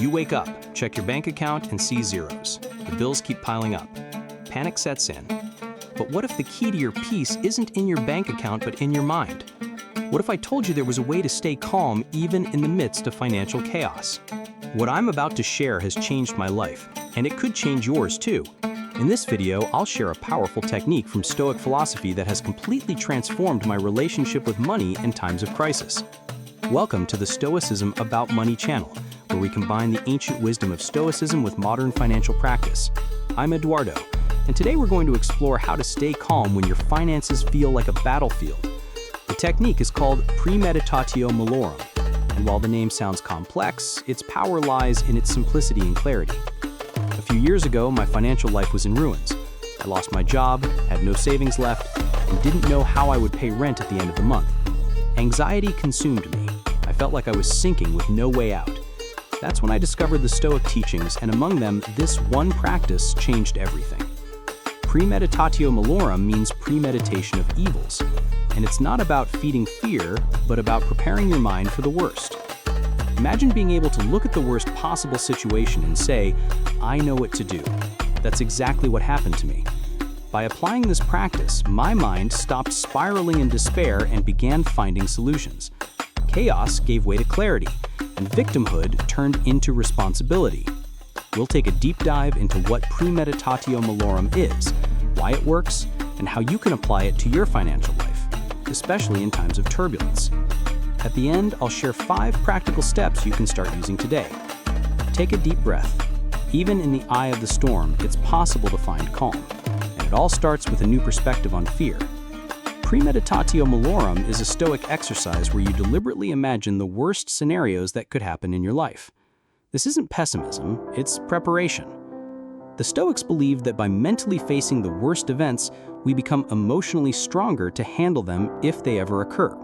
You wake up, check your bank account, and see zeros. The bills keep piling up. Panic sets in. But what if the key to your peace isn't in your bank account but in your mind? What if I told you there was a way to stay calm even in the midst of financial chaos? What I'm about to share has changed my life, and it could change yours too. In this video, I'll share a powerful technique from Stoic philosophy that has completely transformed my relationship with money in times of crisis. Welcome to the Stoicism About Money channel, where we combine the ancient wisdom of Stoicism with modern financial practice. I'm Eduardo, and today we're going to explore how to stay calm when your finances feel like a battlefield. The technique is called premeditatio malorum, and while the name sounds complex, its power lies in its simplicity and clarity. A few years ago, my financial life was in ruins. I lost my job, had no savings left, and didn't know how I would pay rent at the end of the month. Anxiety consumed me. I felt like I was sinking with no way out. That's when I discovered the Stoic teachings, and among them, this one practice changed everything. Premeditatio malorum means premeditation of evils, and it's not about feeding fear, but about preparing your mind for the worst. Imagine being able to look at the worst possible situation and say, I know what to do. That's exactly what happened to me. By applying this practice, my mind stopped spiraling in despair and began finding solutions. Chaos gave way to clarity, and victimhood turned into responsibility. We'll take a deep dive into what premeditatio malorum is, why it works, and how you can apply it to your financial life, especially in times of turbulence. At the end, I'll share 5 practical steps you can start using today. Take a deep breath. Even in the eye of the storm, it's possible to find calm. And it all starts with a new perspective on fear. Premeditatio malorum is a Stoic exercise where you deliberately imagine the worst scenarios that could happen in your life. This isn't pessimism, it's preparation. The Stoics believed that by mentally facing the worst events, we become emotionally stronger to handle them if they ever occur.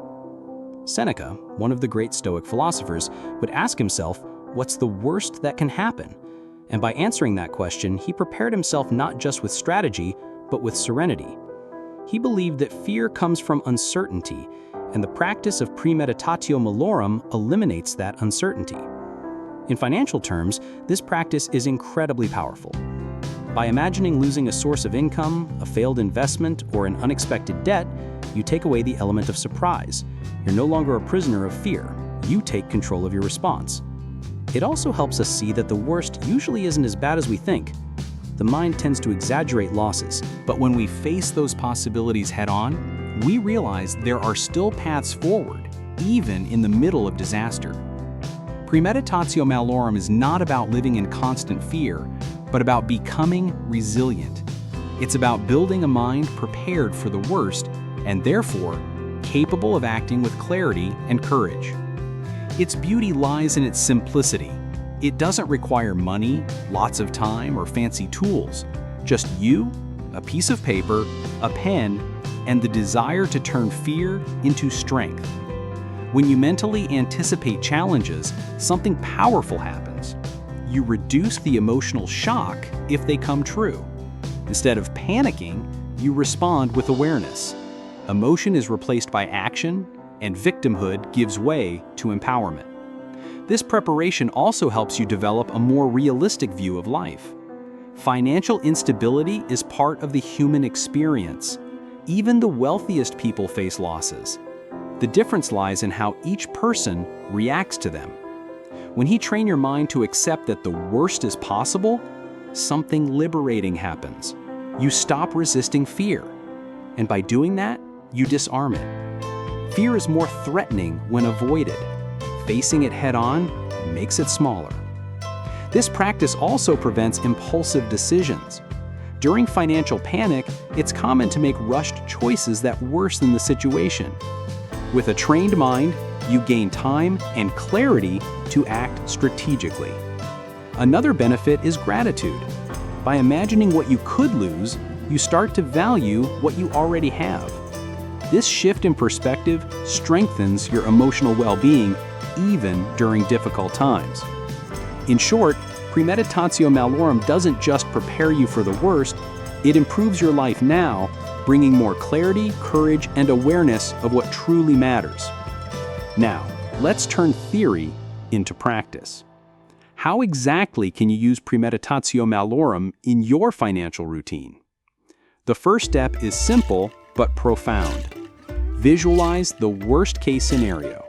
Seneca, one of the great Stoic philosophers, would ask himself, what's the worst that can happen? And by answering that question, he prepared himself not just with strategy, but with serenity. He believed that fear comes from uncertainty, and the practice of premeditatio malorum eliminates that uncertainty. In financial terms, this practice is incredibly powerful. By imagining losing a source of income, a failed investment, or an unexpected debt, you take away the element of surprise. You're no longer a prisoner of fear. You take control of your response. It also helps us see that the worst usually isn't as bad as we think. The mind tends to exaggerate losses, but when we face those possibilities head-on, we realize there are still paths forward, even in the middle of disaster. Premeditatio malorum is not about living in constant fear, but about becoming resilient. It's about building a mind prepared for the worst, and therefore, capable of acting with clarity and courage. Its beauty lies in its simplicity. It doesn't require money, lots of time, or fancy tools. Just you, a piece of paper, a pen, and the desire to turn fear into strength. When you mentally anticipate challenges, something powerful happens. You reduce the emotional shock if they come true. Instead of panicking, you respond with awareness. Emotion is replaced by action, and victimhood gives way to empowerment. This preparation also helps you develop a more realistic view of life. Financial instability is part of the human experience. Even the wealthiest people face losses. The difference lies in how each person reacts to them. When you train your mind to accept that the worst is possible, something liberating happens. You stop resisting fear. And by doing that, you disarm it. Fear is more threatening when avoided. Facing it head-on makes it smaller. This practice also prevents impulsive decisions. During financial panic, it's common to make rushed choices that worsen the situation. With a trained mind, you gain time and clarity to act strategically. Another benefit is gratitude. By imagining what you could lose, you start to value what you already have. This shift in perspective strengthens your emotional well-being even during difficult times. In short, premeditatio malorum doesn't just prepare you for the worst, it improves your life now, bringing more clarity, courage, and awareness of what truly matters. Now, let's turn theory into practice. How exactly can you use premeditatio malorum in your financial routine? The first step is simple but profound. Visualize the worst-case scenario.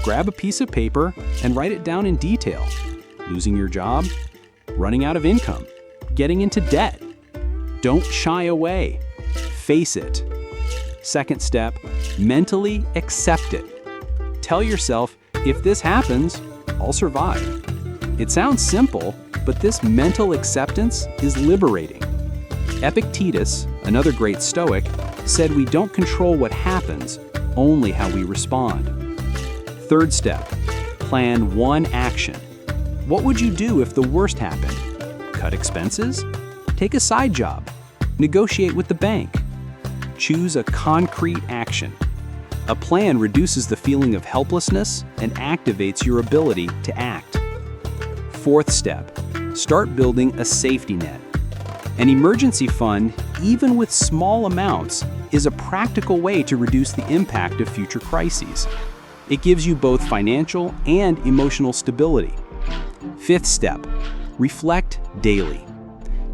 Grab a piece of paper and write it down in detail. Losing your job, running out of income, getting into debt. Don't shy away. Face it. Second step, mentally accept it. Tell yourself, if this happens, I'll survive. It sounds simple, but this mental acceptance is liberating. Epictetus, another great Stoic, said we don't control what happens, only how we respond. Third step, plan one action. What would you do if the worst happened? Cut expenses? Take a side job? Negotiate with the bank? Choose a concrete action. A plan reduces the feeling of helplessness and activates your ability to act. Fourth step, start building a safety net. An emergency fund, even with small amounts, is a practical way to reduce the impact of future crises. It gives you both financial and emotional stability. Fifth step, reflect daily.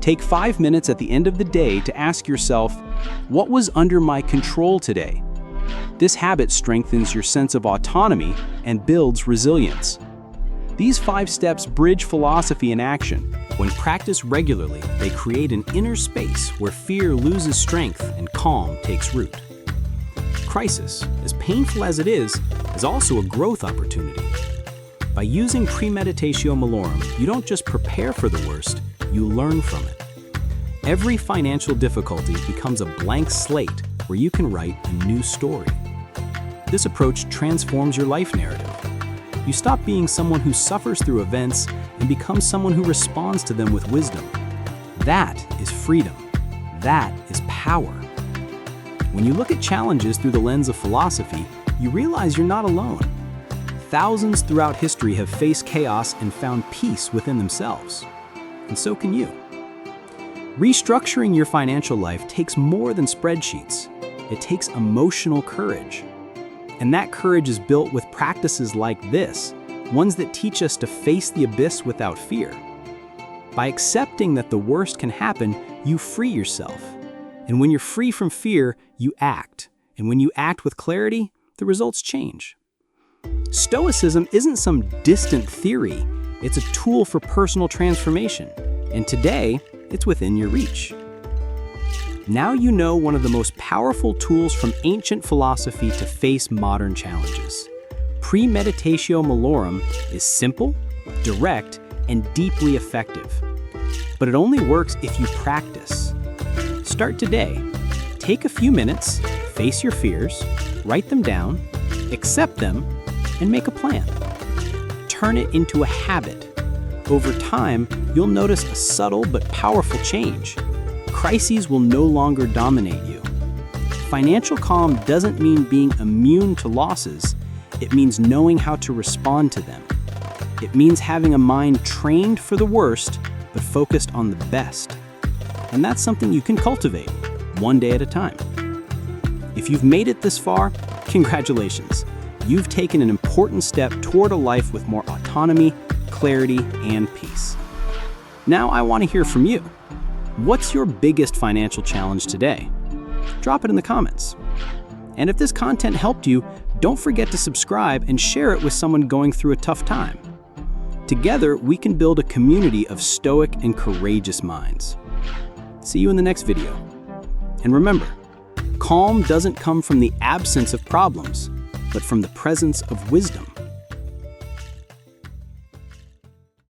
Take 5 minutes at the end of the day to ask yourself, what was under my control today? This habit strengthens your sense of autonomy and builds resilience. These 5 steps bridge philosophy and action. When practiced regularly, they create an inner space where fear loses strength and calm takes root. Crisis, as painful as it is also a growth opportunity. By using premeditatio malorum, you don't just prepare for the worst, you learn from it. Every financial difficulty becomes a blank slate where you can write a new story. This approach transforms your life narrative. You stop being someone who suffers through events and become someone who responds to them with wisdom. That is freedom. That is power. When you look at challenges through the lens of philosophy, you realize you're not alone. Thousands throughout history have faced chaos and found peace within themselves. And so can you. Restructuring your financial life takes more than spreadsheets. It takes emotional courage. And that courage is built with practices like this, ones that teach us to face the abyss without fear. By accepting that the worst can happen, you free yourself. And when you're free from fear, you act. And when you act with clarity, the results change. Stoicism isn't some distant theory. It's a tool for personal transformation. And today, it's within your reach. Now you know one of the most powerful tools from ancient philosophy to face modern challenges. Premeditatio malorum is simple, direct, and deeply effective. But it only works if you practice. Start today. Take a few minutes, face your fears, write them down, accept them, and make a plan. Turn it into a habit. Over time, you'll notice a subtle but powerful change. Crises will no longer dominate you. Financial calm doesn't mean being immune to losses. It means knowing how to respond to them. It means having a mind trained for the worst, but focused on the best. And that's something you can cultivate, one day at a time. If you've made it this far, congratulations. You've taken an important step toward a life with more autonomy, clarity, and peace. Now I want to hear from you. What's your biggest financial challenge today? Drop it in the comments. And if this content helped you, don't forget to subscribe and share it with someone going through a tough time. Together, we can build a community of stoic and courageous minds. See you in the next video. And remember, calm doesn't come from the absence of problems, but from the presence of wisdom.